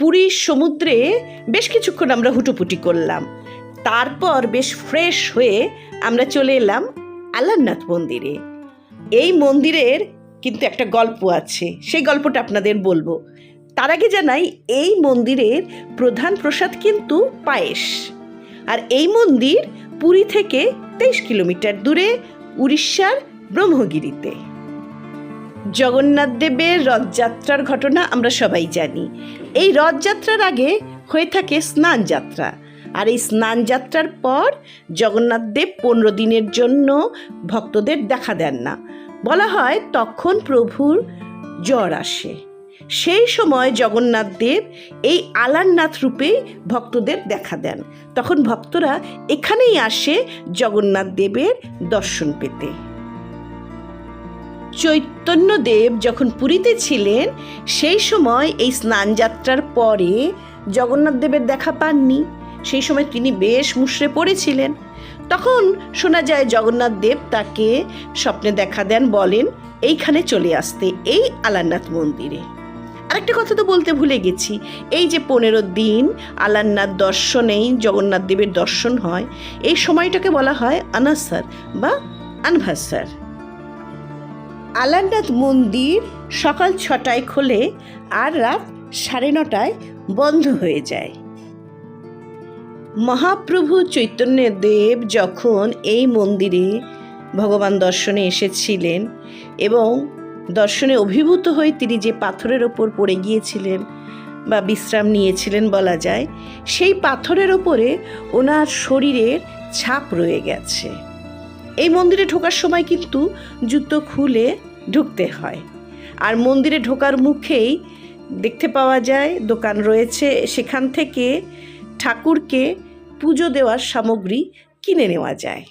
পুরীর সমুদ্রে বেশ কিছুক্ষণ আমরা হুটোপুটি করলাম। তারপর বেশ ফ্রেশ হয়ে আমরা চলে এলাম আলারনাথ মন্দিরে। এই মন্দিরের কিন্তু একটা গল্প আছে, সেই গল্পটা আপনাদের বলবো। তার আগে জানাই, এই মন্দিরের প্রধান প্রসাদ কিন্তু পায়েস। আর এই মন্দির পুরী থেকে 23 কিলোমিটার দূরে উড়িষ্যার ব্রহ্মগিরিতে। জগন্নাথ দেবের রথযাত্রার ঘটনা আমরা সবাই জানি। এই রথযাত্রার আগে হয়ে থাকে স্নান যাত্রা, আর এই স্নান যাত্রার পর জগন্নাথ দেব 15 দিনের জন্য ভক্তদের দেখা দেন না। বলা হয় তখন প্রভুর জ্বর আসে। সেই সময় জগন্নাথ দেব এই আলারনাথ রূপে ভক্তদের দেখা দেন। তখন ভক্তরা এখানেই আসে জগন্নাথ দেবের দর্শন পেতে। চৈতন্যদেব যখন পুরীতে ছিলেন সেই সময় এই স্নান যাত্রার পরে জগন্নাথ দেবের দেখা পাননি। সেই সময় তিনি বেশ মুষড়ে পড়েছিলেন। তখন শোনা যায় জগন্নাথ দেব তাকে স্বপ্নে দেখা দেন, বলেন এইখানে চলে আসতে, এই আলারনাথ মন্দিরে। আরেকটা কথা তো বলতে ভুলে গেছি, এই যে 15 দিন আলারনাথ দর্শনেই জগন্নাথ দেবের দর্শন হয়, এই সময়টাকে বলা হয় আনাসার বা আনভাসার। আলারনাথ মন্দির সকাল 6টায় খোলে আর রাত 9:30টায় বন্ধ হয়ে যায়। মহাপ্রভু চৈতন্যদেব যখন এই মন্দিরে ভগবান দর্শনে এসেছিলেন এবং দর্শনে অভিভূত হয়ে তিনি যে পাথরের ওপর পড়ে গিয়েছিলেন বা বিশ্রাম নিয়েছিলেন বলা যায়, সেই পাথরের ওপরে ওনার শরীরের ছাপ রয়ে গেছে। এই মন্দিরে ঢোকার সময় কিন্তু জুতো খুলে ঢুকতে হয়। আর মন্দিরে ঢোকার মুখেই দেখতে পাওয়া যায় দোকান রয়েছে, সেখান থেকে ঠাকুরকে পুজো দেওয়ার সামগ্রী কিনে নেওয়া যায়।